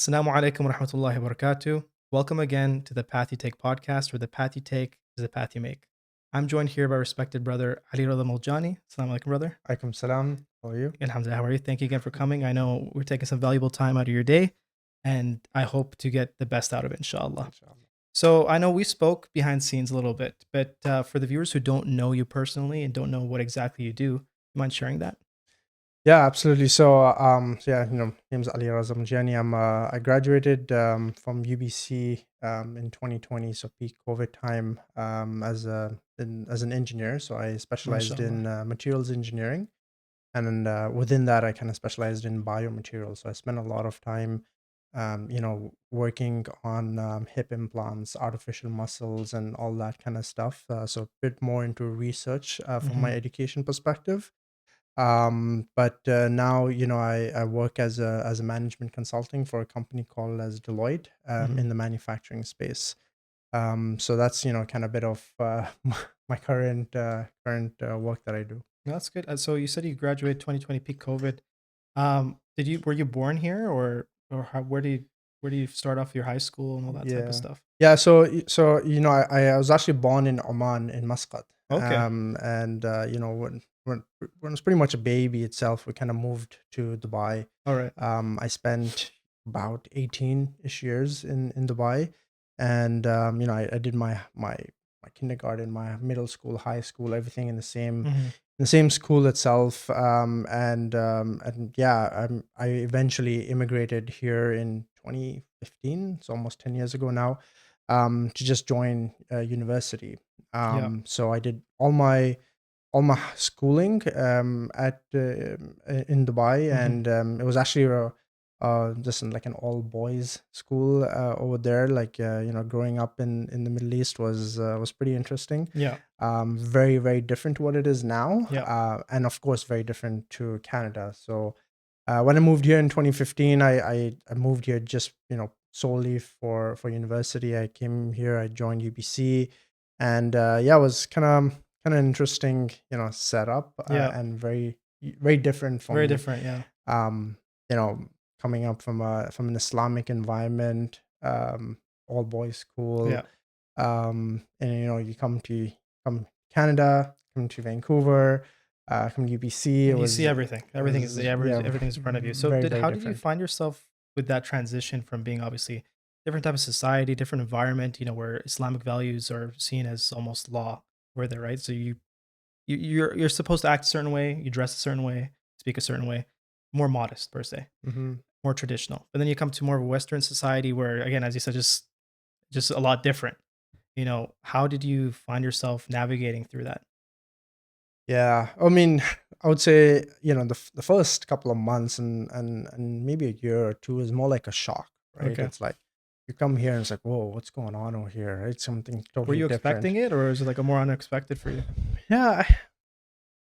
Assalamu alaikum wa rahmatullahi wa barakatuh. Welcome again to the Path You Take podcast, where the path you take is the path you make. I'm joined here by respected brother Ali Reza Muljiani. Assalamu alaikum, brother. Alaikum salam. How are you? Alhamdulillah, how are you? Thank you again for coming. I know we're taking some valuable time out of your day, and I hope to get the best out of it, inshallah. Inshallah. So I know we spoke behind scenes a little bit, but for the viewers who don't know you personally and don't know what exactly you do, you mind sharing that? Yeah, absolutely. Name's Ali Reza Muljiani. I graduated from UBC in 2020, so peak COVID time, as an engineer. So I specialized MashaAllah. in materials engineering, and then within that, I kind of specialized in biomaterials. So I spent a lot of time, working on hip implants, artificial muscles, and all that kind of stuff. So a bit more into research from my Hmm. education perspective. But now, I work as a management consulting for a company called as Deloitte Hmm. in the manufacturing space. So that's kind of a bit of my current work that I do. That's good. So you said you graduated 2020 peak COVID. Did you were you born here or how where do you start off your high school and all that type of Yeah, stuff? yeah. I was actually born in Oman in Muscat, Okay. and when I was pretty much a baby itself, we kind of moved to Dubai. All right. I spent about 18-ish years in Dubai, and I did my kindergarten, my middle school, high school, everything Mhm. in the same school itself. And yeah, I eventually immigrated here in 2015, so almost 10 years ago now, to just join university. Yeah. So I did all my schooling at in Dubai, Mhm. and it was actually just in like an all boys school over there. Like growing up in the Middle East was pretty interesting. Yeah. Very very different to what it is now, Yeah. and of course very different to Canada. So when I moved here in 2015, I moved here just solely for university. I came here, I joined UBC, and yeah, it was kind of interesting, setup, Yeah. and very different Very from different, yeah. um, coming up from an Islamic environment, all boys school, Yeah. and you come Canada, come to Vancouver, come to UBC. It And you see everything. Everything is was yeah, yeah, everything's in front of you. So very did very how did you different. find yourself with that transition from being obviously different type of society, different environment, where Islamic values are seen as almost law over there, right? So you're supposed to act a certain way, you dress a certain way, speak a certain way, more modest per se, Hmm. more traditional. But then you come to more of a Western society where, again, as you said, just a lot different. How did you find yourself navigating through that? Yeah, I mean, I would say the first couple of months and maybe a year or two is more like a shock, right? Okay. It's like you come here and it's like, whoa, what's going on over here? It's something Were totally you different. expecting it, or is it like a more unexpected for you? Yeah,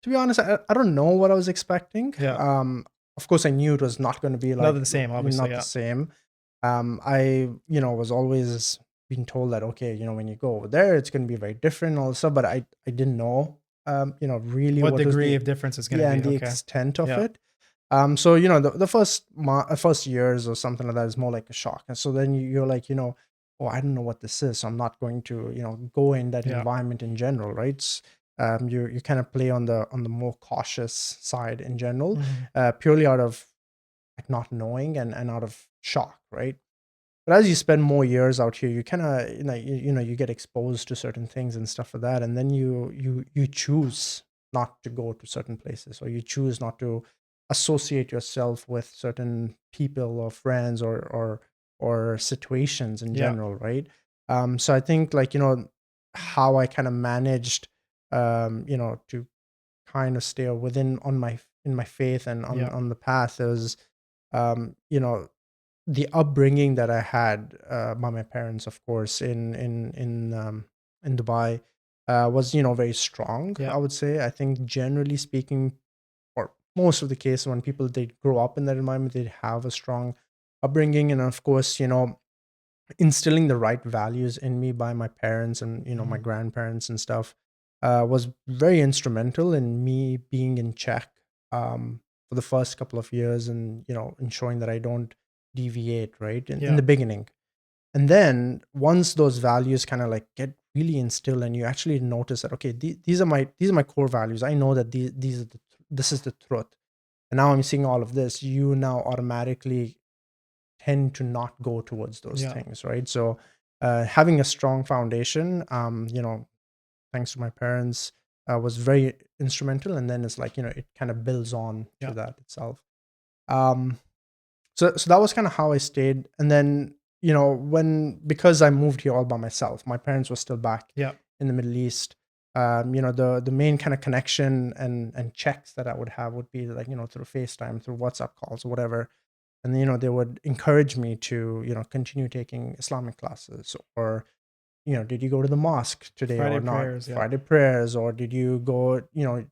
to be honest, I don't know what I was expecting. Yeah. Of course, I knew it was not going to be Not like the same, obviously. not the Yeah. same. I was always being told that okay, when you go over there, it's going to be very different, and all this stuff. But I didn't know, really What what was degree the of difference is going to yeah be? and the Okay. extent of Yeah. it. So the first years or something like that is more like a shock, and so then you're like, oh, I don't know what this is, so I'm not going to go in that Yeah. environment in general, right? You kind of play on the more cautious side in general, Hmm. purely out of like not knowing and out of shock, right? But as you spend more years out here, you kind of you get exposed to certain things and stuff like that, and then you choose not to go to certain places, or you choose not to associate yourself with certain people or friends or situations in Yeah. general, right? So I think like how I kind of managed to kind of stay within on my in my faith and Yeah. on the path is um you know the upbringing that I had by my parents, of course, in Dubai, was very strong. Yeah. I would say. I think generally speaking, or most of the cases when people they grow up in that environment, they have a strong upbringing, and of course, instilling the right values in me by my parents and my Hmm. grandparents and stuff was very instrumental in me being in check for the first couple of years, and ensuring that I don't deviate, right? In Yeah. the beginning. And then once those values kind of like get really instilled and you actually notice that, okay, these are my core values. I know that these are this is the truth. And now I'm seeing all of this, you now automatically tend to not go towards those Yeah. things, right? So having a strong foundation, thanks to my parents, was very instrumental. And then it's like, it kind of builds on to Yeah. that itself. Um, so that was kind of how I stayed. And then, because I moved here all by myself, my parents were still back Yeah. in the Middle East. The main kind of connection and checks that I would have would be like, through FaceTime, through WhatsApp calls or whatever. And then, they would encourage me to, continue taking Islamic classes, or, did you go to the mosque today Friday or not? prayers. Yeah. Friday prayers, or did you go,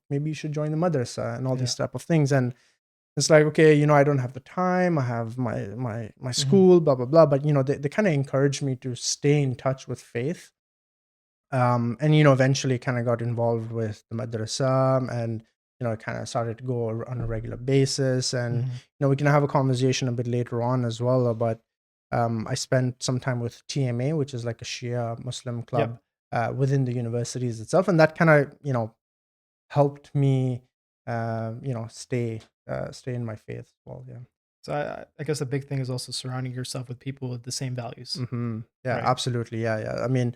maybe you should join the madrasa and all Yeah. these type of things. And it's like, okay, I don't have the time. I have my Mhm. school, blah blah blah. But they kind of encouraged me to stay in touch with faith. And eventually kind of got involved with the madrasa, and kind of started to go on a regular basis. And Mhm. we can have a conversation a bit later on as well. But I spent some time with TMA, which is like a Shia Muslim Yep. club within the universities itself, and that kind of helped me stay in my faith as well. Yeah. So I guess the big thing is also surrounding yourself with people with the same values, Yeah, right? absolutely. Yeah, yeah. I mean,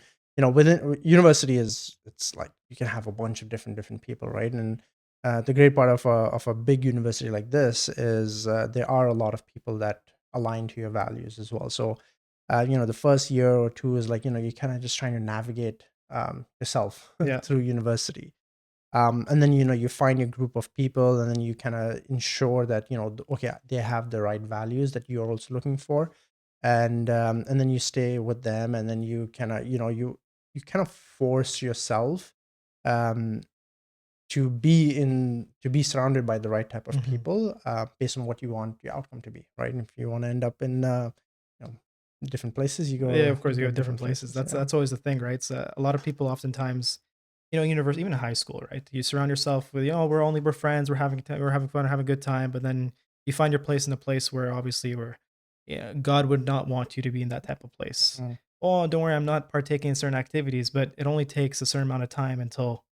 within university it's like you can have a bunch of different people, right? And the great part of a big university like this is there are a lot of people that align to your values as well. So, the first year or two is like you're kind of just trying to navigate yourself Yeah. through university. And then you find your group of people, and then you kind of ensure that okay, they have the right values that you're also looking for. And then you stay with them, and then you kind of you kind of force yourself um to be surrounded by the right type of Mhm. people, based on what you want your outcome to be, right? And if you want to end up in you know different places, Yeah, of course, you you go go to to different different places. places. That's Yeah. that's always the thing, right? So a lot of people oftentimes, university, even in high school, right? You surround yourself with, we're friends, we're having fun, having a good time, but then you find your place in a place where obviously where, yeah, God would not want you to be in that type of place. Mhm. Oh, don't worry, I'm not partaking in certain activities, but it only takes a certain amount of time until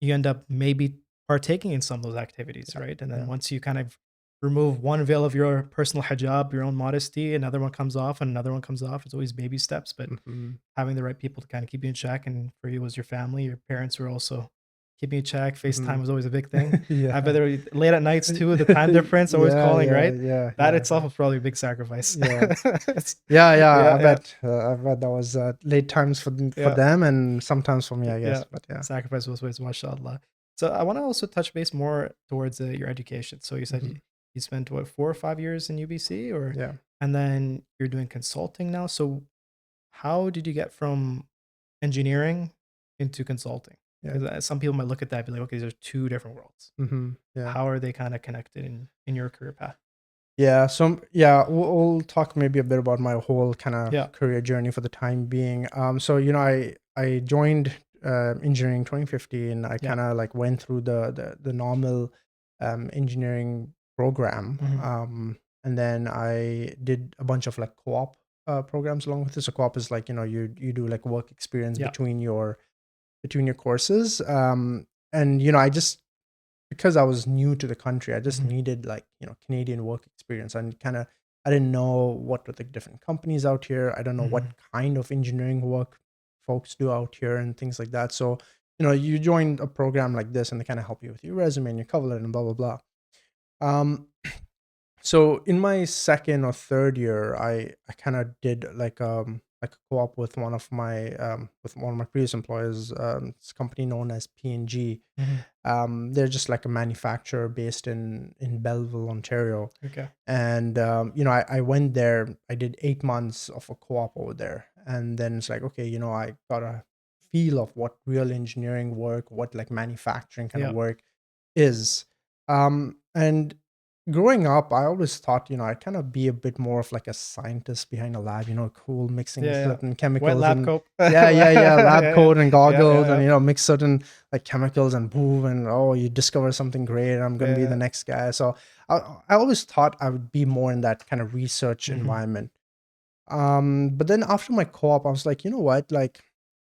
you end up maybe partaking in some of those activities, Yeah. right? And then Yeah. once you kind of remove one veil of your personal hijab, your own modesty, another one comes off and another one comes off. It's always baby steps, but Hmm. having the right people to kind of keep you in check. And for you was your family, your parents were also keeping you in check. Hmm. FaceTime was always a big thing. I bet Yeah. there were late at nights too, the time difference, always Yeah, calling, yeah, right? yeah, That yeah, itself was probably a big sacrifice. yeah. It's- Yeah, yeah. yeah, yeah, I bet that was late times for yeah. them, and sometimes for me, I Yeah, guess. But yeah. sacrifice both ways, mashallah. So I want to also touch base more towards your education. So you said Hmm. you spent what 4 or 5 years in UBC, or Yeah, and then you're doing consulting now. So how did you get from engineering into consulting? yeah. Because some people might look at that and be like, okay, these are two different worlds. Yeah, How are they kind of connected in your career path? yeah. So yeah, we'll talk maybe a bit about my whole kind of Yeah. career journey for the time being. So I joined engineering 2015. I Yeah. kind of like went through the normal engineering program, Hmm. and then I did a bunch of like co-op programs along with this. So co-op is like you do like work experience Yeah. between your courses. And I just, because I was new to the country, I just Hmm. needed like Canadian work experience, and kind of I didn't know what were the different companies out here. I don't know what Hmm. kind of engineering work folks do out here and things like that. So you join a program like this, and they kind of help you with your resume and your cover letter and blah blah blah. Um, so in my second or third year, I kind of did like a co-op with one of my previous employers. It's a company known as P&G. Hmm. They're just like a manufacturer based in Belleville, Ontario. Okay. And I went there. I did 8 months of a co-op over there, and then it's like, okay, I got a feel of what real engineering work, what like manufacturing kind of Yeah. work is. And growing up, I always thought, I'd kind of be a bit more of like a scientist behind a lab, cool, mixing Yeah, yeah. certain Wet chemicals lab and coat. yeah, lab Yeah, coat and yeah, yeah, goggles yeah, and, mix certain like chemicals and boom, and oh, you discover something great, and I'm going to be the yeah. next guy. So I always thought I would be more in that kind of research Mhm, environment. But then after my co-op, I was like, you know what? Like,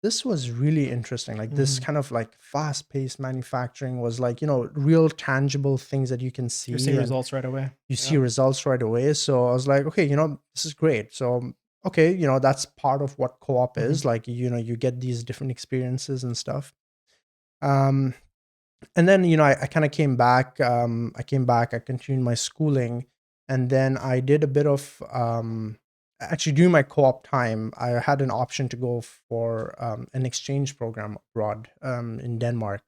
this was really interesting. Like, this mhm. kind of like fast-paced manufacturing was like, real tangible things that you can You're seeing see and results right away. you see Yeah. results right away. So I was like, okay, this is great. So, okay, that's part of what co-op Mhm. is. Like, you get these different experiences and stuff. Um, and then I kind of came back. I continued my schooling, and then I did a bit of actually during my co-op time I had an option to go for an exchange program abroad in Denmark.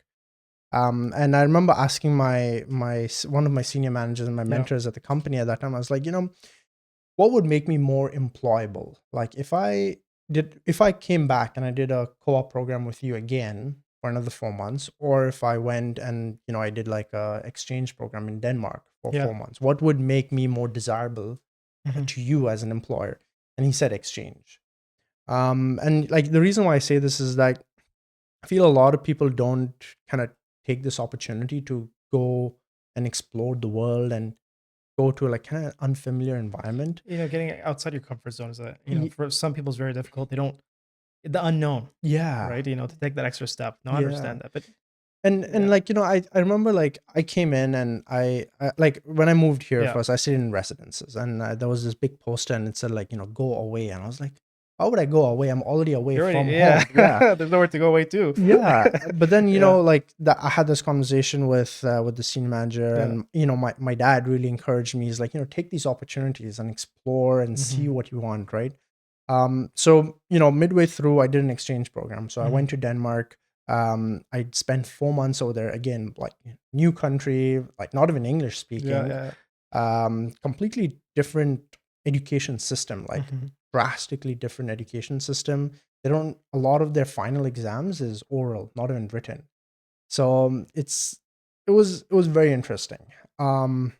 And I remember asking one of my senior managers and my Yeah. mentors at the company at that time. I was like, what would make me more employable? Like if I came back and I did a co-op program with you again for another 4 months, or if I went and I did like a exchange program in Denmark for Yeah. 4 months, what would make me more desirable Mhm. to you as an employer? And he said exchange. And like the reason why I say this is that I feel a lot of people don't kind of take this opportunity to go and explore the world and go to like kind of unfamiliar environment. Getting outside your comfort zone is Y- for some people is very difficult. They don't the unknown, Yeah, right? To take that extra step. No, I yeah. understand that, but And yeah, like I remember like I came in and I like when I moved here yeah. first I stayed in residences, and there was this big poster and it said like go away, and I was like, how would I go away? I'm already away You're already from home. Yeah, there's nowhere to go away too. yeah. But then Yeah, like that I had this conversation with the senior manager, yeah. and my dad really encouraged me. He's like, take these opportunities and explore and see Mhm, what you want, right? So midway through, I did an exchange program. So I mhm. went to Denmark. I spent 4 months over there. Again, like new country, like not even English Yeah, speaking. yeah. Completely different education system, like Mhm. drastically different education system. They don't. A lot of their final exams is oral, not even written. So it was very interesting. Um,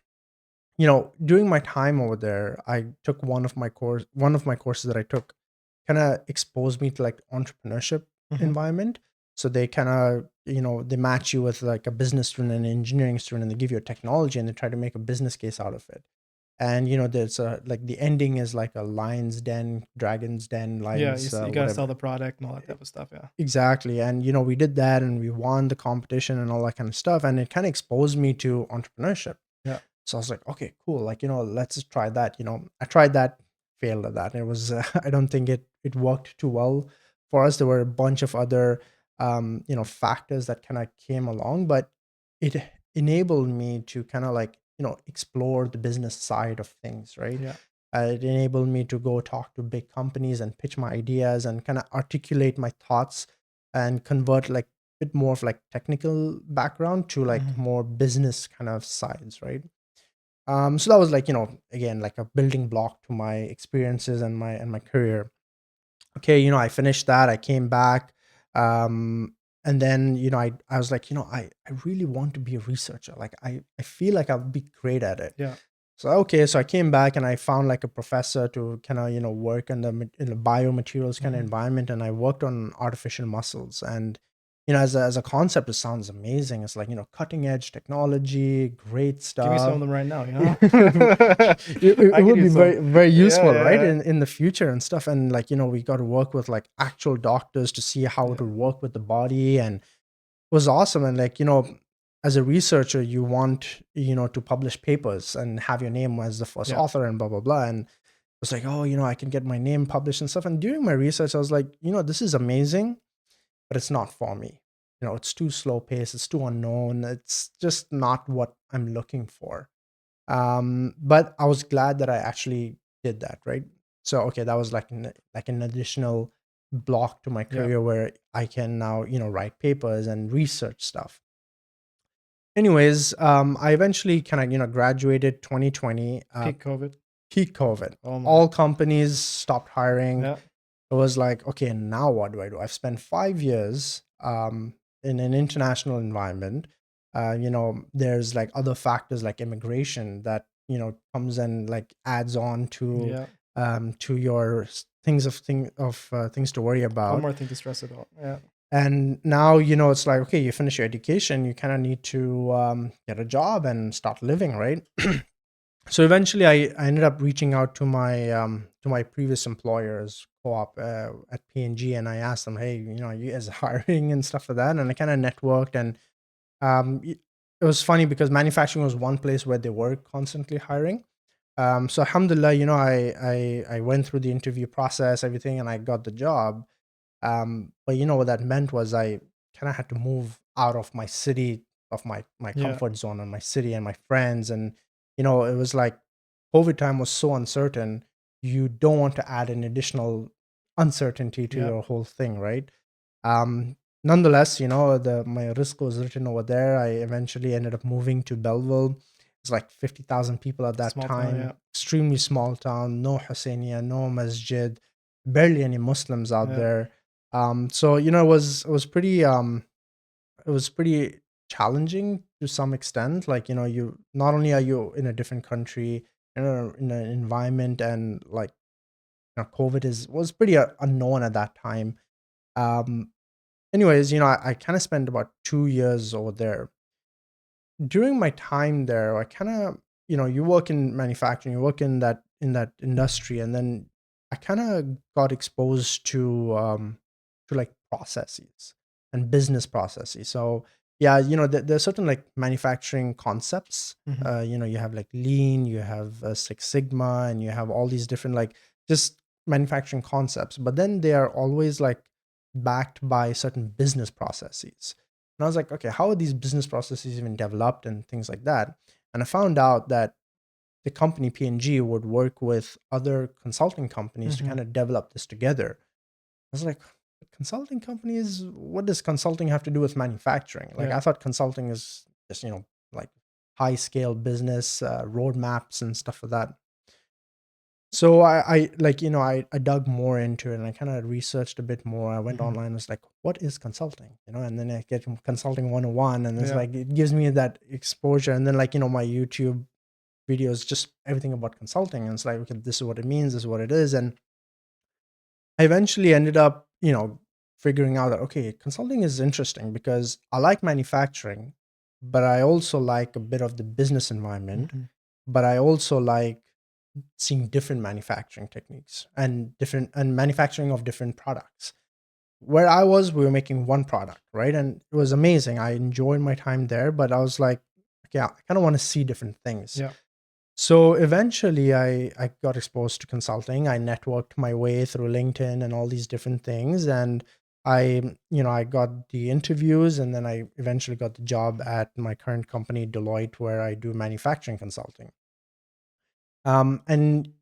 during my time over there, I took one of my courses that I took kind of exposed me to like entrepreneurship Mhm. environment. So they kind of, they match you with like a business student and an engineering student, and they give you a technology and they try to make a business case out of it. And there's a like the ending is like a lion's den, dragon's den, Yeah, lions, you gotta sell whatever. the product and all that type of stuff, yeah. Exactly. And we did that and we won the competition and all that kind of stuff. And it kind of exposed me to entrepreneurship. Yeah. So I was like, okay, cool. Like, let's just try that. I tried that, failed at that. It was, I don't think it worked too well for us. There were a bunch of other, factors that kind of came along, but it enabled me to kind of like, explore the business side of things, right? Yeah. It enabled me to go talk to big companies and pitch my ideas and kind of articulate my thoughts and convert like a bit more of like technical background to like Mhm. more business kind of sides, right? So that was like, again, like a building block to my experiences and my career. Okay, I finished that. I came back. And then, I was like, I really want to be a researcher. Like I feel like I'll be great at it. Yeah. So okay, so I came back and I found like a professor to kind of work in the biomaterials kind of Mhm. environment, and I worked on artificial muscles. And as a concept, it sounds amazing. It's like cutting edge technology, great Give me some of stuff. them right now, It I could would be use some. very very Yeah, useful, right, yeah, in the future and stuff. And like we got to work with like actual doctors to see how it yeah. would work with the body, and was awesome. And like as a researcher you want to publish papers and have your name as the first Yeah. author and blah blah blah. And I was like, oh, I can get my name published and stuff. And during my research I was like, this is amazing, but it's not for me. It's too slow paced, it's too unknown, it's just not what I'm looking for. But I was glad that I actually did that, right? So okay, that was like an additional block to my Yeah. career where I can now write papers and research stuff. Anyways, I eventually kind of graduated 2020, Peak COVID. peak COVID. Oh my. All companies stopped hiring. Yeah. It was like, okay, now what do I do? I've spent 5 years in an international environment. There's like other factors like immigration that comes and like adds on Yeah. to your things to worry One about. more thing to stress about. Yeah. And now it's like, okay, you finish your education, you kind of need to get a job and start living, right? So eventually I ended up reaching out to my previous employers co-op at P&G, and I asked them, hey, you guys hiring and stuff like that, and I kind of networked. And it was funny because manufacturing was one place where they were constantly hiring. So alhamdulillah, I went through the interview process, everything, and I got the job. But what that meant was I kind of had to move out of my city, of my Yeah. comfort zone, and my city and my friends. And it was like COVID time was so uncertain. You don't want to add an additional uncertainty to Yeah. your whole thing, right? Nonetheless, the my risk was written over there. I eventually ended up moving to Belleville. It's like 50,000 people at that Small town. time. Yeah. Extremely small town, no Husseiniya, no masjid, barely any Muslims out Yeah. there. So it was pretty challenging to some extent. Like you not only are you in a different country, in an environment, and like COVID was pretty unknown at that time. Um, Anyways, I kind of spent about 2 years over there. During my time there, I kind of, you work in manufacturing, you work in that industry, and then I kind of got exposed to like processes and business processes. So yeah, there's certain like manufacturing concepts. Hmm. You have like lean, you have Six Sigma, and you have all these different like just manufacturing concepts. But then they are always like backed by certain business processes. And I was like, okay, how are these business processes even developed and things like that? And I found out that the company P&G would work with other consulting companies to Hmm. kind of develop this together. I was like, consulting companies, what does consulting have to do with manufacturing? Like, Yeah. I thought consulting is just, like high scale business roadmaps and stuff like that. So I like, I dug more into it, and I kind of researched a bit more. I went Hmm. online, was like, what is consulting? And then I get consulting 101, and it's Yeah. like, it gives me that exposure. And then like, my YouTube videos, just everything about consulting. And it's like, okay, this is what it means, this is what it is. And I eventually ended up, figuring out that, okay, consulting is interesting because I like manufacturing, but I also like a bit of the business environment, Hmm. but I also like seeing different manufacturing techniques and different and manufacturing of different products. Where I was, we were making one product, right? And it was amazing. I enjoyed my time there, but I was like, okay, I kind of want to see different things. Yeah. So eventually I got exposed to consulting. I networked my way through LinkedIn and all these different things. And I got the interviews, and then I eventually got the job at my current company, Deloitte, where I do manufacturing consulting. And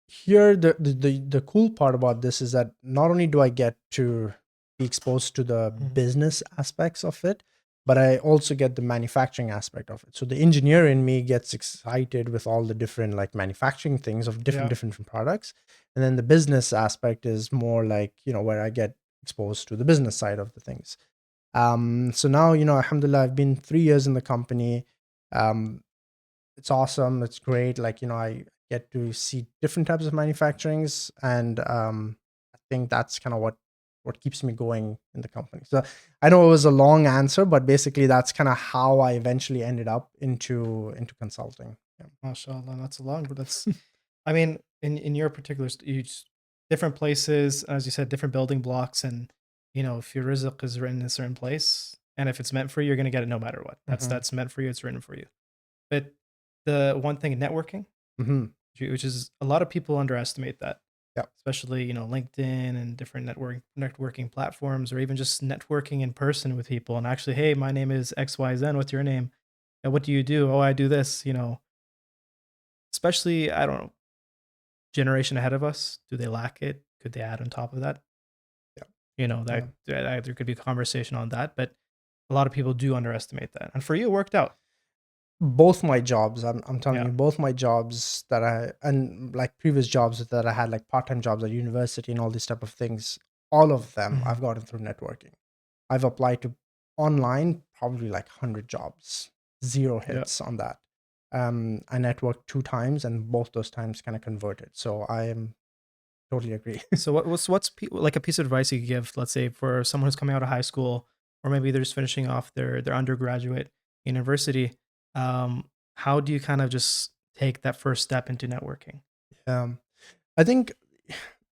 here the cool part about this is that not only do I get to be exposed to the Hmm. business aspects of it, but I also get the manufacturing aspect of it. So the engineer in me gets excited with all the different like manufacturing things of Yeah. different products. And then the business aspect is more like, where I get exposed to the business side of the things. So now, alhamdulillah, I've been 3 years in the company. Um, it's awesome. It's great. Like, I get to see different types of manufacturings, and I think that's kind of what keeps me going in the company. So I know it was a long answer, but basically that's kind of how I eventually ended up into consulting. Yeah. MashaAllah, that's a long, but that's, I mean, in your particular, different places, as you said, different building blocks, and if your rizq is written in a certain place, and if it's meant for you, you're gonna get it no matter what. Hmm. That's meant for you. It's written for you. But the one thing, networking, Hmm. which is a lot of people underestimate that, Yeah. especially LinkedIn and different networking platforms, or even just networking in person with people. And actually, hey, my name is XYZ. What's your name? And what do you do? Oh, I do this. Especially, I don't know, generation ahead of us, do they lack it? Could they add on top of that? Yeah. Yeah. There could be a conversation on that, but a lot of people do underestimate that. And for you, it worked out. Both my jobs, I'm telling Yeah. you, both my jobs that I and like previous jobs that I had, like part-time jobs at university and all these type of things, all of them Mhm. I've gotten through networking. I've applied to online probably like 100 jobs. zero Yeah. hits on that. I networked 2 times, and both those times kind of converted. So I am totally agree. So like a piece of advice you could give, let's say for someone who's coming out of high school, or maybe they're just finishing off their undergraduate university. How do you kind of just take that first step into networking? um, I think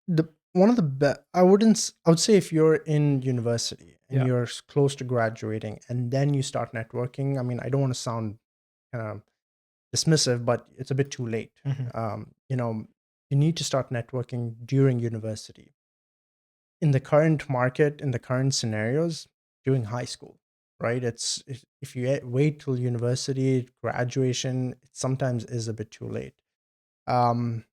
the one of the best. I would say if you're in university and Yeah. you're close to graduating, and then you start networking. I mean, I don't want to sound kind of dismissive, but it's a bit too late. Hmm. You know, you need to start networking during university. In the current market, in the current scenarios, during high school, right? If you wait till university graduation, it sometimes is a bit too late. Um,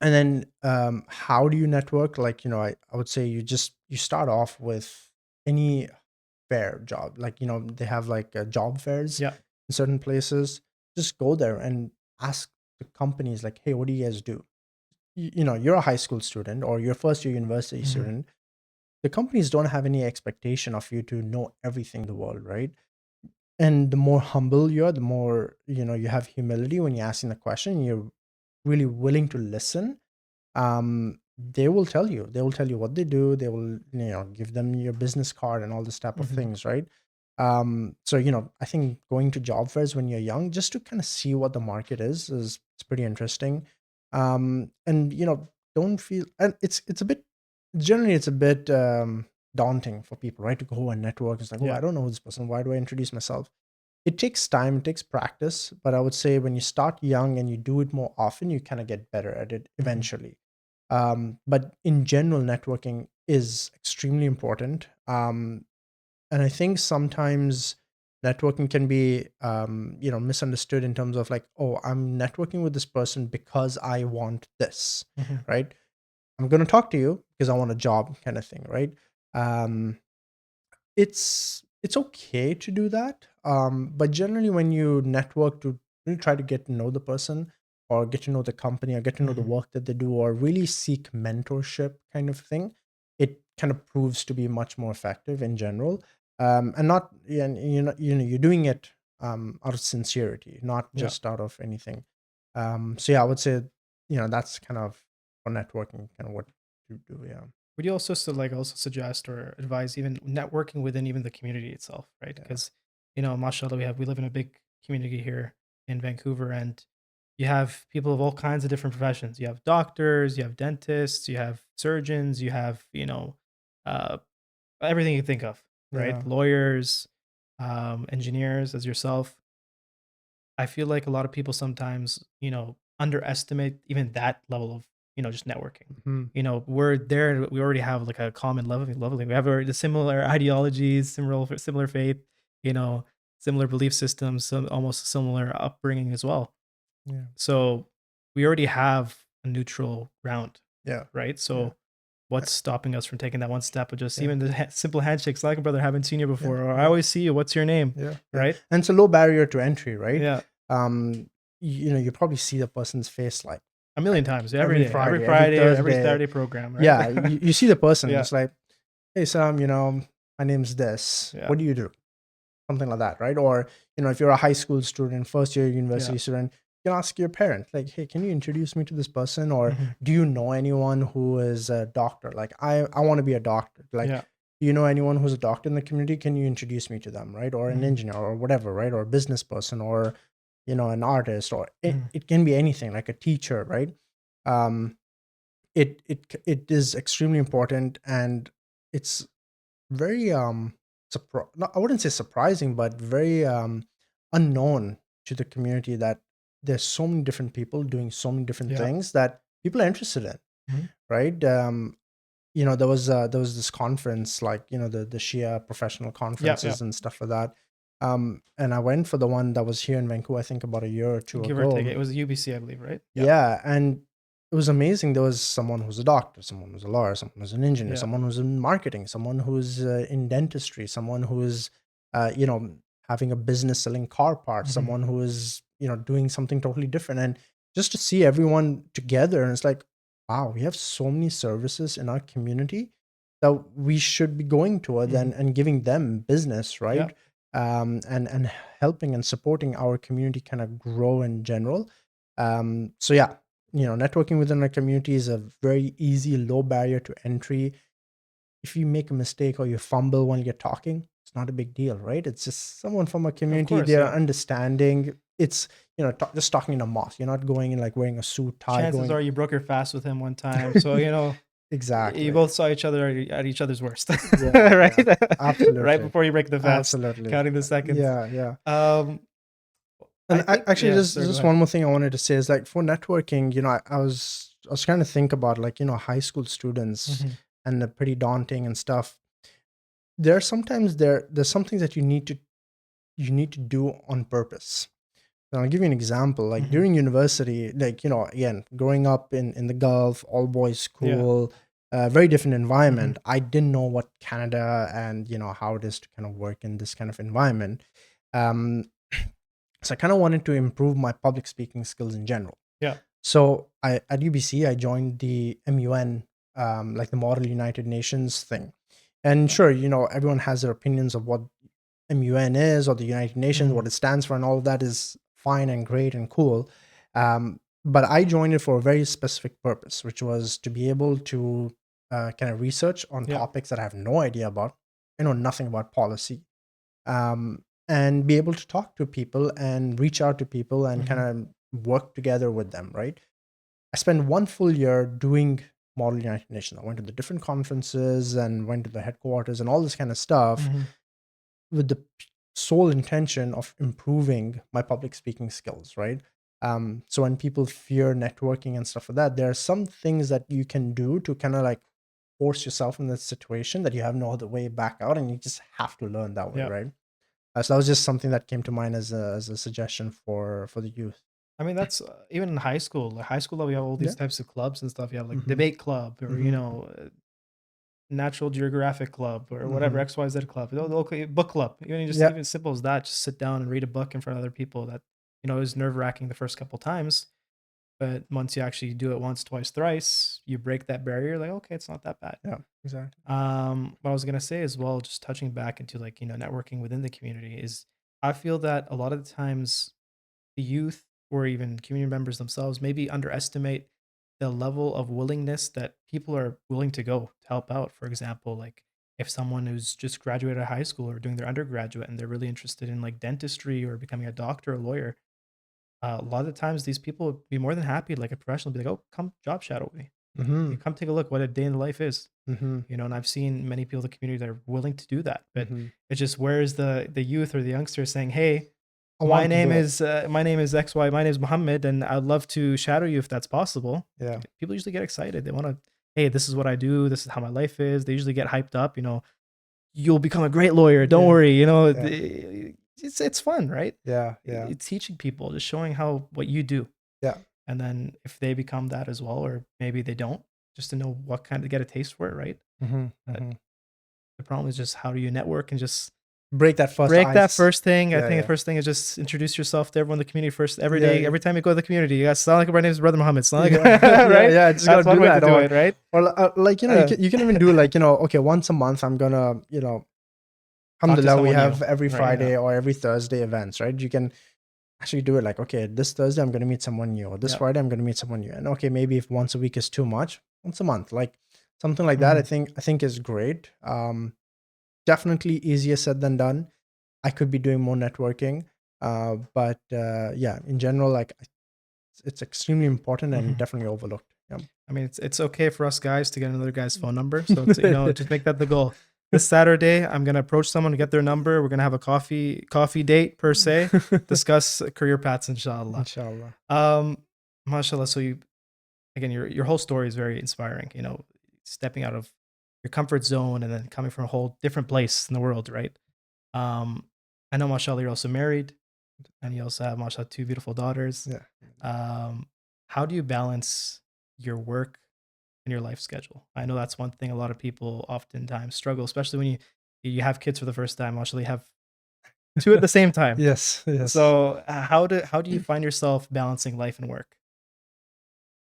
and then how do you network? Like, I would say you start off with any fair job. Like, they have like job fairs Yeah. in certain places. Just go there and ask the companies like, hey, what do you guys do? You're a high school student or you're first year university Hmm. student. The companies don't have any expectation of you to know everything in the world, right? And the more humble you are, the more you have humility when you're asking the question. You're really willing to listen. They will tell you what they do. They will give them your business card and all this type of Hmm. things, right? So I think going to job fairs when you're young just to kind of see what the market is it's pretty interesting. And don't feel, and it's a bit, generally it's a bit daunting for people, right, to go and network. It's like, oh, Yeah. I don't know this person, why do I introduce myself? It takes time, it takes practice, but I would say when you start young and you do it more often, you kind of get better at it Hmm. eventually. But in general, networking is extremely important. And I think sometimes networking can be, misunderstood in terms of like, oh, I'm networking with this person because I want this, Hmm. right? I'm going to talk to you because I want a job, kind of thing, right? Um, it's okay to do that, but generally when you network to really try to get to know the person or get to know the company or get to know the Hmm. work that they do or really seek mentorship kind of thing, it kind of proves to be much more effective in general. And not, and you're doing it out of sincerity, not Yeah. just out of anything. So yeah, I would say that's kind of for networking, kind of what to do. Yeah. Would you also like also suggest or advise even networking within even the community itself, right? Yeah. Because mashallah, we live in a big community here in Vancouver, and you have people of all kinds of different professions. You have doctors, you have dentists, you have surgeons, you have uh, everything you think of, right? Yeah. Lawyers, engineers, as yourself. I feel like a lot of people sometimes, underestimate even that level of, just networking. Mhm. We're there, we already have like a common leveling. We have already similar ideologies, similar faith, you know, similar belief systems, some almost similar upbringing as well. Yeah. So we already have a neutral ground, Yeah. right? Yeah. So what's stopping us from taking that one step of just Yeah. even the simple handshakes, like brother, haven't seen you Yeah. before, or I Yeah. always see you. What's your name? Yeah. Yeah. Right? And it's a low barrier to entry, right? Yeah. You probably see the person's face like A million times, every every day, every Friday, every Friday, every Thursday. Saturday program, right? Yeah, you see the person. Yeah, It's like, hey Sam, my name's this. yeah, What do you do? Something like that, right? Or if you're a high school student, first year yeah, university student, you can ask your parent, like, hey, can you introduce me to this person? Or mhm, do you know anyone who is a doctor? Like, I want to be a doctor. Like, yeah, do you know anyone who's a doctor in the community? Can you introduce me to them, right? Or an mhm, engineer or whatever, right? Or a business person or an artist, or it, mhm, it can be anything, like a teacher, right? Um, it is extremely important, and it's very no, I wouldn't say surprising, but very unknown to the community that there's so many different people doing so many different yeah, things that people are interested in, mhm, right? There was this conference, like the Shia professional yeah, yeah, conferences and stuff like that. And I went for the one that was here in Vancouver, I think about a year or two give or take. ago. It was UBC, I believe, right? Yeah, Yeah, and it was amazing. There was someone who's a doctor, someone who's a lawyer, someone who's an engineer, yeah, someone who's in marketing, someone who's in dentistry, someone who's, uh, you know, having a business selling car parts, mhm, someone who is, doing something totally different. And just to see everyone together, and it's like, wow, we have so many services in our community that we should be going towards mhm, and giving them business, yeah, right? and helping and supporting our community kind of grow in general. So yeah, networking within a community is a very easy, low barrier to entry. If you make a mistake or you fumble when you're talking, it's not a big deal, right? It's just someone from a Of community, course, they're yeah. understanding. It's just talking in a mosque. You're not going in like wearing a suit, tie, Chances going. are you broke your fast with him one time, so you Exactly. both saw each other at each other's worst, Yeah, yeah, right? Right absolutely, before you break the fast, absolutely. counting the seconds. Yeah, yeah. Um, And I think, actually, yeah. just Sorry, go just ahead. one more thing I wanted to say is like for networking, I was trying to think about like high school students, Hmm. and they're pretty daunting and stuff. There's some things that you need to do on purpose. And I'll give you an example. Like Hmm. during university, like again, growing up in the Gulf, all boys Yeah. school, very different Hmm. environment. I didn't know what Canada and how it is to kind of work in this kind of environment. Um, so I kind of wanted to improve my public speaking skills in general. Yeah. So at UBC, I joined the MUN, like the Model United Nations thing. And sure, everyone has their opinions of what MUN is or the United Nations, Hmm. what it stands for, and all of that is fine and great and cool. But I joined it for a very specific purpose, which was to be able to kind of research on Yeah. topics that I have no idea about. I know nothing about policy, and be able to talk to people and reach out to people and kind Hmm. of work together with them, right? I spent one full year doing Model United Nations. I went to the different conferences and went to the headquarters and all this kind of stuff Hmm. with the sole intention of improving my public speaking skills, right? So when people fear networking and stuff like that, there are some things that you can do to kind of like force yourself in that situation that you have no other way back out, and you just have to learn that way, Yeah. right? So that was just something that came to mind as a suggestion for the youth. I mean, that's even in high school. Like high school, we have all Yeah. these types of clubs and stuff. You have like Mm-hmm. debate club or Mm-hmm. Natural Geographic Club or whatever Mm-hmm. XYZ club, the local book club. Yeah. Even simple as that, just sit down and read a book in front of other people. That is nerve wracking the first couple times, but once you actually do it once, twice, thrice, you break that barrier. Like, okay, it's not that bad. Yeah. Exactly. What I was gonna say as well, just touching back into like networking within the community is, I feel that a lot of the times the youth or even community members themselves maybe underestimate the level of willingness that people are willing to go to help out. For example, like if someone who's just graduated high school or doing their undergraduate and they're really interested in like dentistry or becoming a doctor or lawyer, a lot of the times these people would be more than happy, like a professional, be like, "Oh, come job shadow with me. Mm-hmm. You come take a look what a day in the life is." Mm-hmm. And I've seen many people in the community that are willing to do that, but Mm-hmm. it's just, where's the youth or the youngster saying, "Hey, I want to do it. my name is XY, my name is Muhammad, and I'd love to shadow you if that's possible." Yeah. People usually get excited. They want to, "Hey, this is what I do. This is how my life is." They usually get hyped up. You'll become a great lawyer. Don't Yeah. worry. Yeah. It's fun, right? Yeah. Yeah. It's teaching people, just showing how what you do, Yeah. and then if they become that as well, or maybe they don't, just to know what kind of get a taste for it, right? Mm-hmm. But Mm-hmm. the problem is just how do you network and just Break that first break that ice. first thing. I Yeah. think the Yeah. first thing is just introduce yourself to everyone in the community first. Every Yeah. day, Yeah. every time you go to the community, you guys sound like my name is Brother Muhammad. Sound like Yeah. Yeah. right? Yeah. Just gotta That's do one way to that. do Or it, right? like you Uh, can even do like okay, once a month I'm gonna Talk to alhamdulillah, we someone new, have every right? Yeah, Friday or every Thursday events, right? You can actually do it like, okay, this Thursday I'm going to meet someone new, or this yeah. Friday I'm going to meet someone new. And okay, maybe if once a week is too much, once a month, like something like that, I Mhm. think I think is great. Definitely easier said than done. I could be doing more networking, but yeah, in general, like it's extremely important and Mhm. definitely overlooked. Yeah. I mean, it's okay for us guys to get another guy's phone number. So it's just make that the goal. This Saturday, I'm gonna approach someone to get their number. We're gonna have a coffee date per se, discuss career paths, inshallah. Inshallah. Um, mashallah. So again, your whole story is very inspiring. Stepping out of your comfort zone and then coming from a whole different place in the world, right? Um, I know, mashallah, you're also married, and you also have, mashallah, two beautiful daughters. Yeah. Um, how do you balance your work and your life schedule? I know that's one thing a lot of people oftentimes struggle, especially when you have kids for the first time. Mashallah, you have two at the same time. Yes. Yes. So how do you find yourself balancing life and work?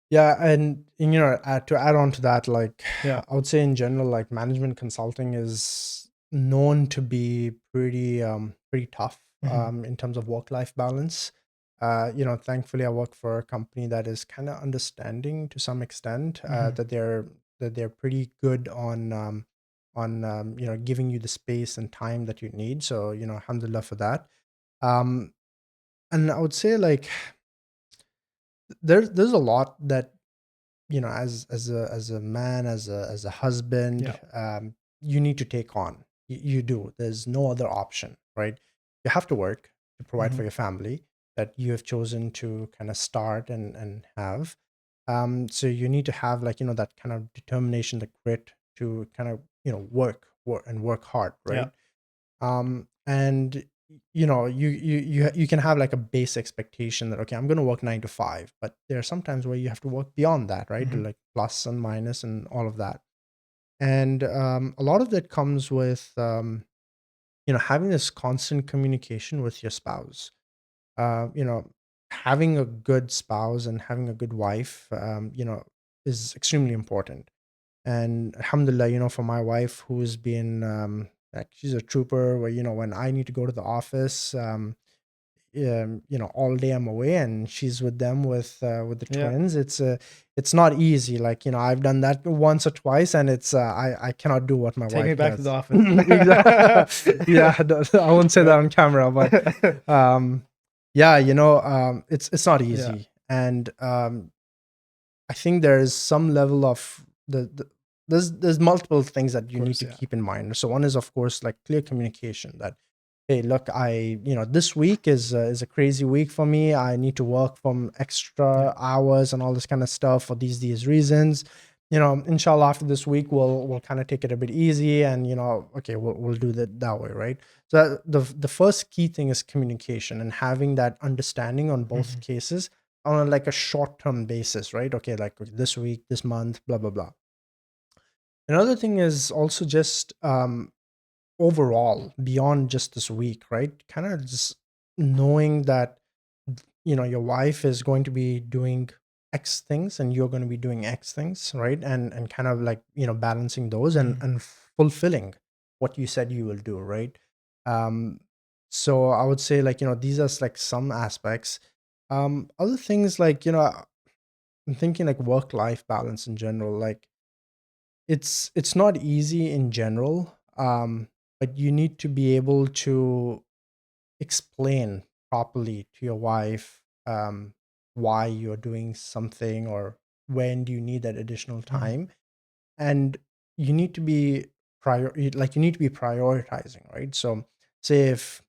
Yeah, and to add on to that, like Yeah. I would say in general, like management consulting is known to be pretty tough Mhm. in terms of work life balance. Thankfully, I work for a company that is kind of understanding to some extent, Mhm. that they're pretty good on giving you the space and time that you need. So alhamdulillah for that. Um, and I would say, like, there's a lot that, as a man, as a husband, Yeah. you need to take on. You do. There's no other option, right? You have to work to provide for Mhm. your family that you have chosen to kind of start and have. So you need to have, like, that kind of determination, the grit to kind of work hard, Yeah. right? And you can have like a base expectation that, okay, I'm going to work 9 to 5, but there are some times where you have to work beyond that, right? Mhm. Like plus and minus and all of that. And a lot of that comes with having this constant communication with your spouse. uh, you know Having a good spouse and having a good wife, is extremely important. And alhamdulillah, for my wife, who's been like, she's a trooper, where when I need to go to the office, all day I'm away and she's with them, with the Yeah. twins. It's not easy. Like, I've done that once or twice, and it's I cannot do what my Take me wife back to the does. office. Exactly. Yeah, I won't say that Yeah. on camera, but um yeah, it's not Yeah. easy. And I think there is some level of there's multiple things that Of you need course, to yeah. keep in mind. So one is, of course, like clear communication, that, hey, look, this week is a crazy week for me. I need to work from Yeah. extra hours and all this kind of stuff for these reasons. Inshallah, after this week, we'll kind of take it a bit easy, and okay, we'll do that way, right? So the first key thing is communication and having that understanding on both Mhm. cases, on like a short term basis, right? Okay, like, okay, this week, this month, blah blah blah. Another thing is also just overall, beyond just this week, right? Kind of just knowing that your wife is going to be doing X things and you're going to be doing X things, right? And kind of like, balancing those and Mhm. and fulfilling what you said you will do, right? um so I would say, like, these are like some aspects. Other things, like, I'm thinking like work life balance in general. Like, it's not easy in general, but you need to be able to explain properly to your wife, why you're doing something, or when do you need that additional Mhm. time. And you need to be like, you need to be prioritizing, right? So say if,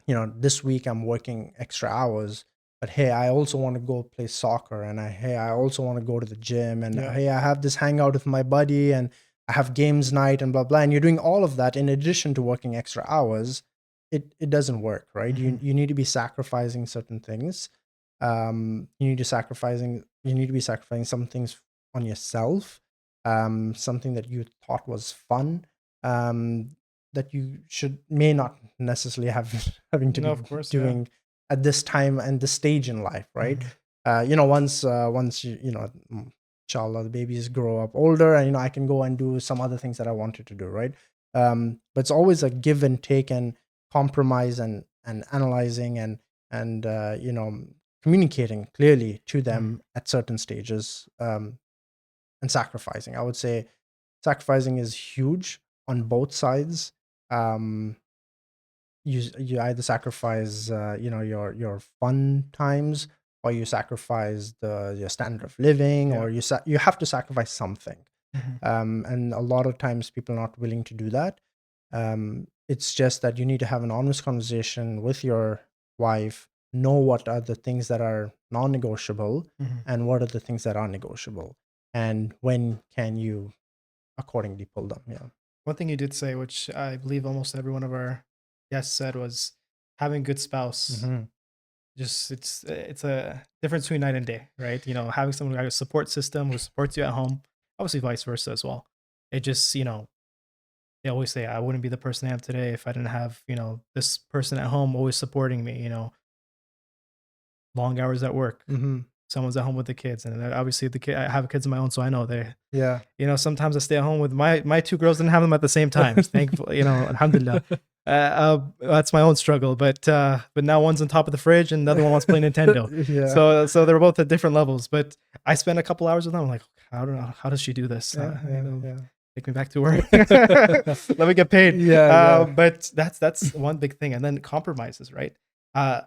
this week I'm working extra hours, but hey, I also want to go play soccer, and I also want to go to the gym, and Yeah. hey, I have this hangout with my buddy, and I have games night and blah blah, and you're doing all of that in addition to working extra hours. It doesn't work, right? you Mhm. you need to be sacrificing certain things. You need to be sacrificing some things on yourself, something that you thought was fun, um that you should may not necessarily have having to No, be of course, yeah. doing at this time and this stage in life, right? Mhm. Once inshallah, the babies grow up older, and I can go and do some other things that I wanted to do, right? But it's always a give and take, and compromise, and analyzing, and communicating clearly to Mhm. them at certain stages, and sacrificing. I would say sacrificing is huge on both sides. Um, you either sacrifice, your fun times, or you sacrifice your standard of living, Yeah. or you have to sacrifice something. Mhm. And a lot of times people are not willing to do that. It's just that you need to have an honest conversation with your wife, know what are the things that are non-negotiable, Mhm. and what are the things that are negotiable, and when can you accordingly pull them. Yeah. One thing you did say, which I believe almost every one of our guests said, was having a good spouse. Hmm. Just it's a difference between night and day, right? Having someone like a support system who supports you at home, obviously vice versa as well. It just, they always say, I wouldn't be the person I am today if I didn't have, this person at home always supporting me, long hours at work. Hmm. someone's at home with the kids, and obviously the kid, I have kids of my own, so I know Yeah. sometimes I stay at home with my two girls, didn't have them at the same time. Thankful, alhamdulillah. That's my own struggle, but now one's on top of the fridge and the other one wants to play Nintendo. Yeah. So they're both at different levels. But I spend a couple hours with them. I'm like, I don't know, how does she do this? Yeah. Yeah. Take me back to work. Let me get paid. Yeah. But that's one big thing, and then compromises, right? Uh,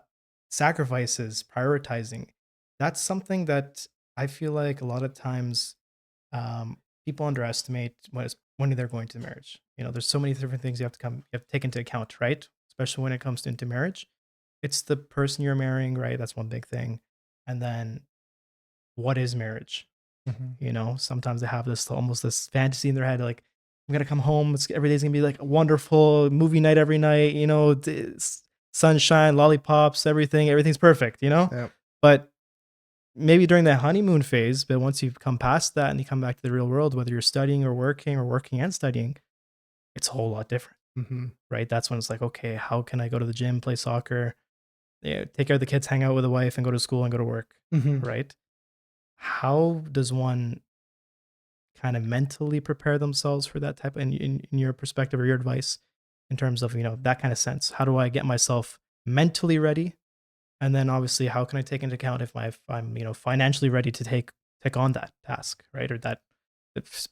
Sacrifices, prioritizing. That's something that I feel like a lot of times people underestimate when they're going to marriage. There's so many different things you have to take into account, right? Especially when it comes into marriage. It's the person you're marrying, right? That's one big thing. And then what is marriage? Mhm. Sometimes they have this almost this fantasy in their head, like I'm gonna come home, every day's gonna be like a wonderful movie night every night, sunshine, lollipops, everything's perfect. Yeah. But maybe during that honeymoon phase, but once you've come past that and you come back to the real world, whether you're studying or working and studying, it's a whole lot different, Mhm. right? That's when it's like, okay, how can I go to the gym, play soccer, take care of the kids, hang out with a wife, and go to school and go to work, Mhm. right? How does one kind of mentally prepare themselves for that type in your perspective or your advice in terms of, that kind of sense? How do I get myself mentally ready? And then obviously, how can I take into account if I'm financially ready to take on that task, right? Or that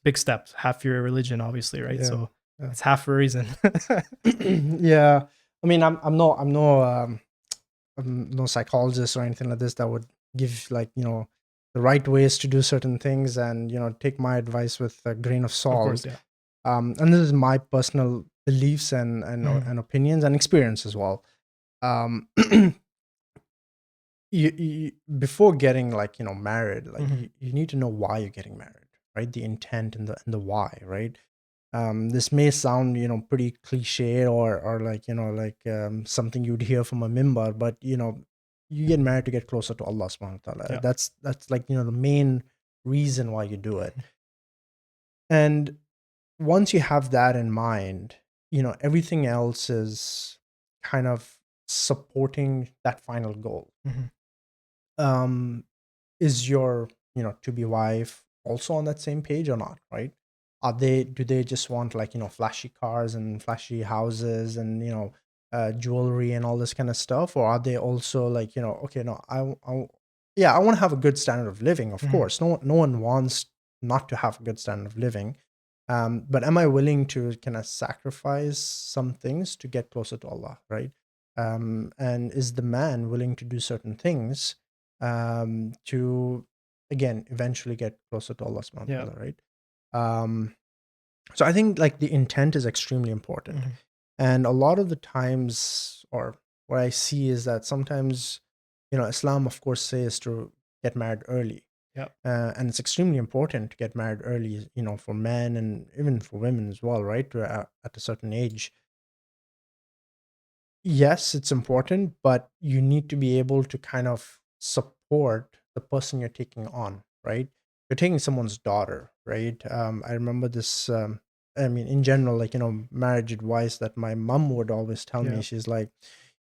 big step, half your religion, obviously, right? Yeah. So Yeah. it's half a reason. Yeah. I mean, I'm no psychologist or anything like this that would give like the right ways to do certain things, and take my advice with a grain of Of course, salt. yeah. And this is my personal beliefs Mhm. and opinions and experience as well. Um, you before getting like married, like Mhm. you need to know why you're getting married, right? The intent and the why, right? This may sound pretty cliche or like like something you'd hear from a mimbar, but you get married to get closer to Allah subhanahu wa ta'ala. Yeah. That's like the main reason why you do it. And once you have that in mind, everything else is kind of supporting that final goal. Mhm. um is your to be wife also on that same page or not, right? Do they just want like flashy cars and flashy houses and jewelry and all this kind of stuff, or are they also like okay, no, yeah, I want to have a good standard of living, of Mhm. course. No one wants not to have a good standard of living. But am I willing to kind of sacrifice some things to get closer to Allah, right? And is the man willing to do certain things to again eventually get closer to Allah subhanahu wa Yeah. ta'ala, right? Um, so I think like the intent is extremely important. Mhm. And a lot of the times, or what I see is that sometimes, Islam, of course, says to get married early. Yeah. And it's extremely important to get married early, for men and even for women as well, right? At a certain age. Yes, it's important, but you need to be able to kind of support the person you're taking on, right? You're taking someone's daughter, right? I remember this. I mean, in general, like marriage advice that my mom would always tell me. Yeah. She's like,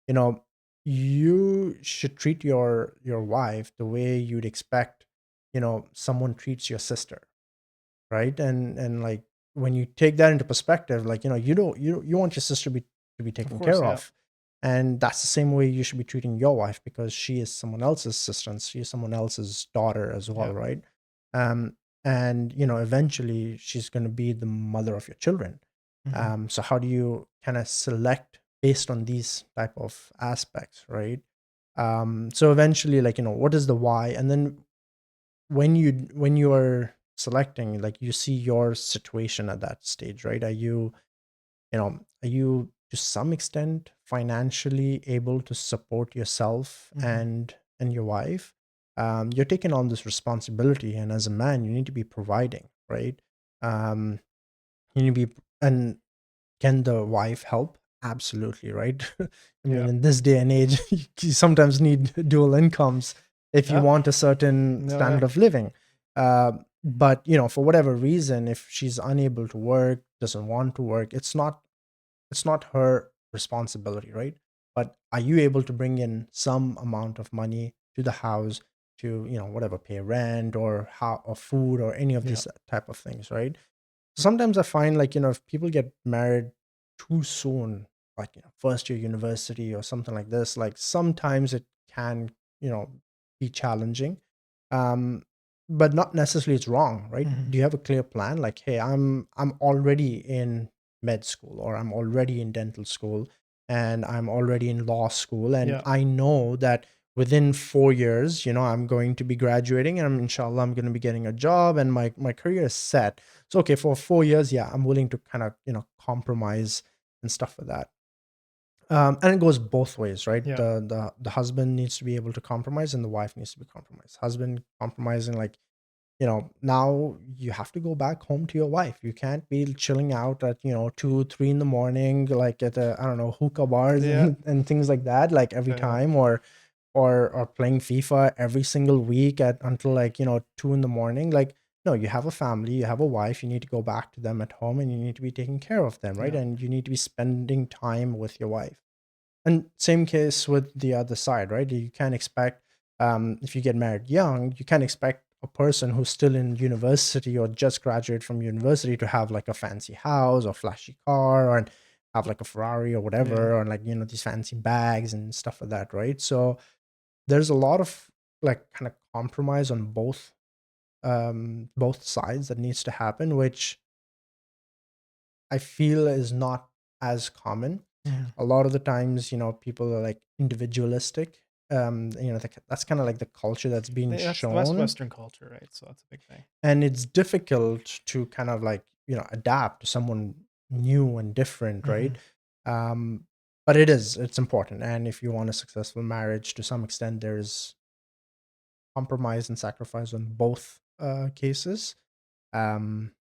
you know, you should treat your wife the way you'd expect, someone treats your sister, right? And like when you take that into perspective, like you want your sister to be Of taken course, care yeah. of, and that's the same way you should be treating your wife, because she is someone else's sister and she is someone else's daughter as well, Yeah. right? um and eventually she's going to be the mother of your children. Mhm. So how do you kind of select based on these type of aspects, right? So eventually, like what is the why, and then when you are selecting, like you see your situation at that stage, right? Are you to some extent financially able to support yourself Mhm. and your wife? You're taking on this responsibility, and as a man you need to be providing, right? um you need to be, and can the wife help? Absolutely, right? I mean, Yeah. in this day and age, you sometimes need dual incomes if you Yeah. want a certain No, standard yeah. of living. But for whatever reason, if she's unable to work, doesn't want to work, it's not her responsibility, right? But are you able to bring in some amount of money to the house to, whatever, pay rent or how or food or any of Yeah. these type of things, right? Sometimes I find, like, if people get married too soon, like, first year university or something like this, like sometimes it can, you know, be challenging. Um, but not necessarily it's wrong, right? Mhm. Do you have a clear plan? Like, hey, I'm already in med school, or I'm already in dental school, and I'm already in law school, and Yeah. I know that within 4 years, I'm going to be graduating, and inshallah I'm going to be getting a job, and my career is set. So okay, for 4 years, yeah, I'm willing to kind of compromise and stuff like that. And it goes both ways, right? Yeah. The husband needs to be able to compromise, and the wife needs to be compromised. Husband compromising, like, now you have to go back home to your wife. You can't be chilling out at 2, 3 in the morning, like at I don't know, hookah bars Yeah. and things like that, like every Yeah. time, or playing FIFA every single week at until, like, 2 in the morning. Like, no, you have a family, you have a wife, you need to go back to them at home, and you need to be taking care of them, right? Yeah. And you need to be spending time with your wife. And same case with the other side, right? You can't expect, if you get married young, you can't expect a person who's still in university or just graduated from university to have like a fancy house or flashy car, or have like a Ferrari or Yeah. whatever, or like, these fancy bags and stuff like that, right? So there's a lot of, like, kind of compromise on both sides that needs to happen, which I feel is not as common. Mhm. A lot of the times, people are like individualistic. That's kind of like the culture that's being That's the shown, Western culture, right? So that's a big thing. and it's difficult to kind of like, adapt to someone new and different, right? Mhm. Um, but it's important, and if you want a successful marriage, to some extent, there's compromise and sacrifice on both cases. Um,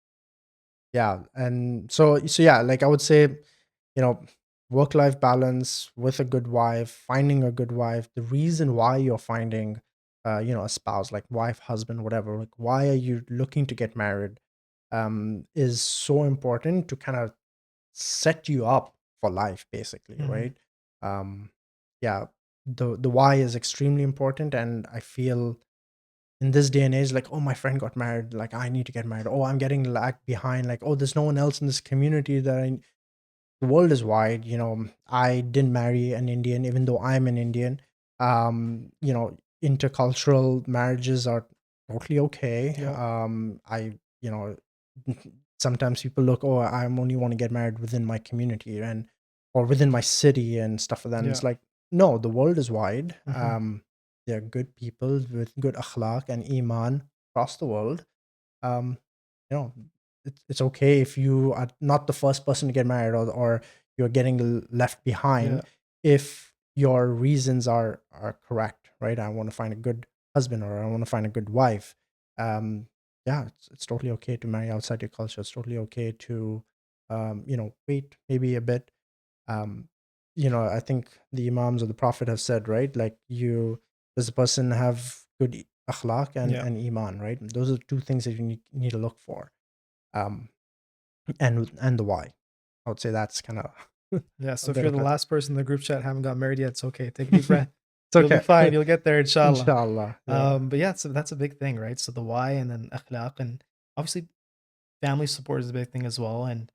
yeah, and so yeah, like I would say, work life balance with a good wife, finding a good wife. The reason why you're finding, a spouse, like wife, husband, whatever, like why are you looking to get married, is so important to kind of set you up for life, basically, Mhm. right? Um, yeah, the why is extremely important, and I feel in this day and age, like, oh, my friend got married, like I need to get married. Oh, I'm getting lag behind. Like, oh, there's no one else in this community that the world is wide. I didn't marry an Indian, even though I'm an Indian. Intercultural marriages are totally okay. Yeah. You know, sometimes people look, oh, I only want to get married within my community or within my city and stuff like that. And it's Yeah. like, no, the world is wide. Mhm. There are good people with good akhlaq and iman across the world. um, you know, it's okay if you are not the first person to get married, or you're getting left Yeah. behind, if your reasons are correct, right? I want to find a good husband, or I want to find a good wife. Um, yeah, it's totally okay to marry outside your culture. It's totally okay to, wait maybe a bit. um I think the imams of the prophet have said, right, like, does a person have good akhlaq and Yeah. iman, right? Those are the two things that you need to look for. um and the why, I would say that's kind of Yeah. a So if bit you're of the it. last person in the group chat haven't got married yet, it's okay. Take a deep breath. It's You'll be okay. fine. You'll get there, inshallah. Inshallah, yeah. But yeah, so that's a big thing, right? So the why, and then akhlaq, and obviously family support is a big thing as well. And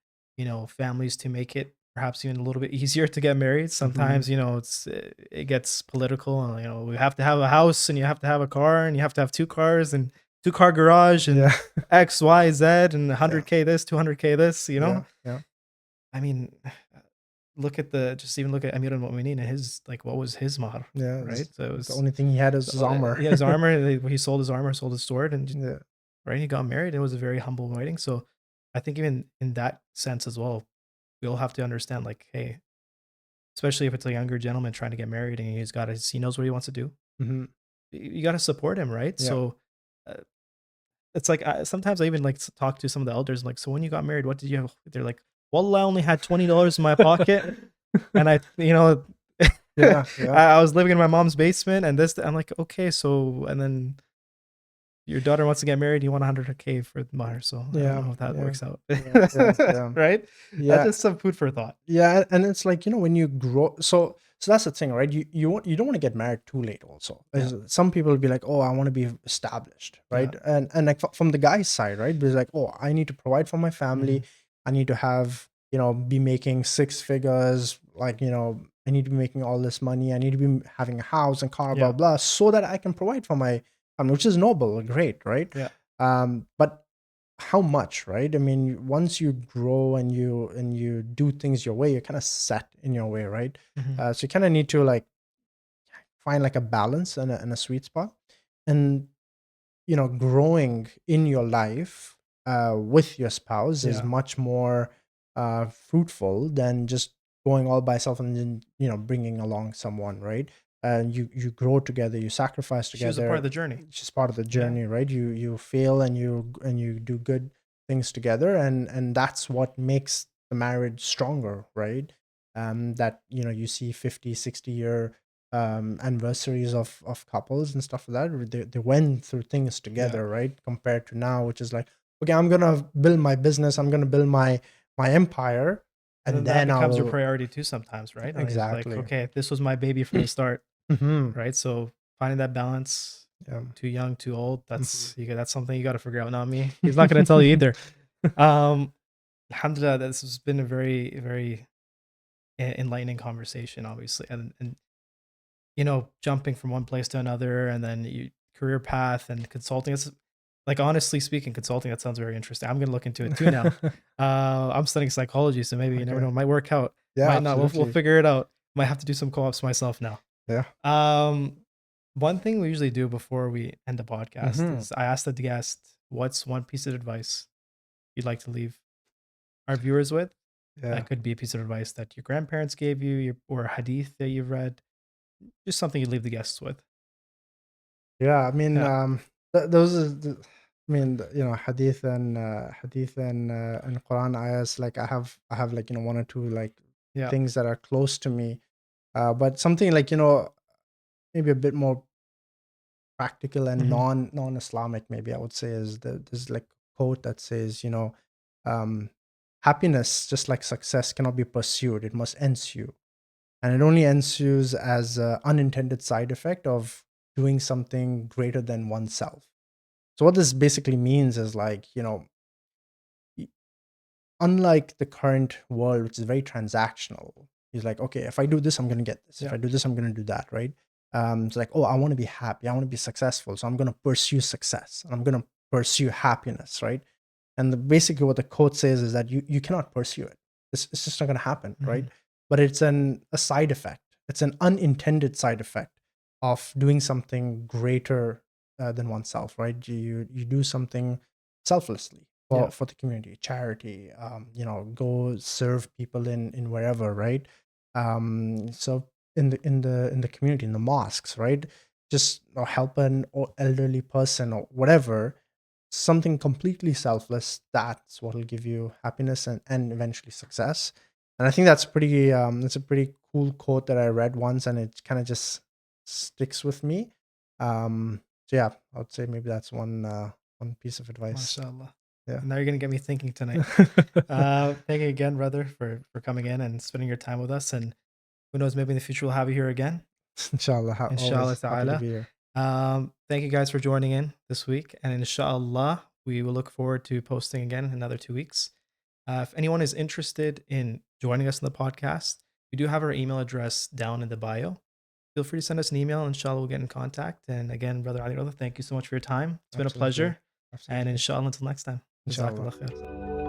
families, to make it perhaps even a little bit easier to get married. Hmm. Sometimes it gets political, and we have to have a house, and you have to have a car, and you have to have two cars, and two-car garage, and Yeah. X, Y, Z, and Yeah. 100K this, 200K this. Yeah. Yeah. I mean, just even look at Amir al-Mu'mineen, and his, like, what was his mahr, Yeah, right? So it the was, only thing he had is his armor. he has armor. He sold his armor, sold his sword, and Yeah. right, he got married. It was a very humble wedding. So I think even in that sense as well, we all have to understand, like, hey, especially if it's a younger gentleman trying to get married, and he knows what he wants to do. Hmm. You got to support him, right? Yeah. So uh, it's like, sometimes I even like to talk to some of the elders, like, so when you got married, what did you have? They're like, well, I only had $20 in my pocket, and I Yeah. Yeah. I was living in my mom's basement, and this. I'm like, okay, so, and then your daughter wants to get married, you want 100K for the mahr, so I don't Yeah. know if that Yeah. works out. Yeah. Yeah. Yeah. Right? That's Yeah. just some food for thought. Yeah, and it's like, when you grow, so So that's the thing, right? You don't want to get married too late. Also, Yeah. some people will be like, oh, I want to be established, Yeah. right? And like from the guy's side, right? There's like, oh, I need to provide for my family. Mhm. I need to have, be making six figures. Like, I need to be making all this money. I need to be having a house and car, blah Yeah. blah, so that I can provide for my family, which is noble, great, right? Yeah. But how much, right? I mean, once you grow and you do things your way, you're kind of set in your way, right? Mhm. So you kind of need to like find like a balance and a sweet spot, and growing in your life with your spouse is Yeah. much more fruitful than just going all by yourself and then bringing along someone, right? And you grow together, you sacrifice She was a part together. of the journey. It's just part of the Yeah. journey, right? You fail and you do good things together, and that's what makes the marriage stronger, right? That you see 50, 60 year anniversaries of couples and stuff like that. They went through things Yeah. together, right? Compared to now, which is like, okay, I'm gonna build my business, I'm gonna build my empire, And and then that then I becomes your will priority too sometimes, right? And it's like, exactly. okay, this was my baby from the start, Hmm. right? So finding that balance, Yeah. too young, too old, Hmm. that's something you got to figure out, not me. He's not going to tell you either. Um Alhamdulillah, this has been a very, very enlightening conversation, obviously. And jumping from one place to another and then you career path and consulting. It's like honestly speaking, consulting, that sounds very interesting. I'm gonna look into it too now. I'm studying psychology, so maybe you never Okay. know, it might work out, Yeah, might not. We'll absolutely. figure it out. Might have to do some co-ops myself now. Yeah. Um, one thing we usually do before we end the podcast Hmm. is I ask the guest, what's one piece of advice you'd like to leave our viewers with? Yeah. That could be a piece of advice that your grandparents gave you, or a hadith that you've read, just something you'd leave the guests with. Yeah, I mean, Yeah, those are I mean, hadith and Quran ayahs. Like I have like one or two like yeah. things that are close to me, but something like maybe a bit more practical and Mhm. non-Islamic. Maybe I would say is there's like a quote that says um, happiness just like success cannot be pursued; it must ensue, and it only ensues as an unintended side effect of doing something greater than oneself. So what this basically means is like, y- unlike the current world, which is very transactional, he's like, okay, if I do this, I'm gonna get this. If Yeah. I do this, I'm gonna do that, right? It's like, oh, I want to be happy, I want to be successful, so I'm gonna pursue success, and I'm gonna pursue happiness, right? And basically, what the quote says is that you cannot pursue it. It's just not going to happen, right? Mhm. But it's a side effect. It's an unintended side effect of doing something greater than oneself, right? You do something selflessly Yeah. for the community, charity. Go serve people in wherever, right? So in the community, in the mosques, right? Just help an elderly person or whatever, something completely selfless. That's what will give you happiness and eventually success. And I think that's a pretty cool quote that I read once, and it kind of just sticks with me. So yeah, I would say maybe that's one piece of advice. MashaAllah. Yeah. Now you're gonna get me thinking tonight. Thank you again, brother, for coming in and spending your time with us. And who knows, maybe in the future we'll have you here again. Inshallah, Inshallah always happy to ta'ala. be here. Thank you guys for joining in this week. And inshallah, we will look forward to posting again in another 2 weeks. If anyone is interested in joining us in the podcast, we do have our email address down in the bio. Feel free to send us an email. Inshallah, we'll get in contact. And again, Brother Ali, thank you so much for your time. It's been a Absolutely. pleasure. And Absolutely. inshallah, until next time. Inshallah. Jazakallah khair.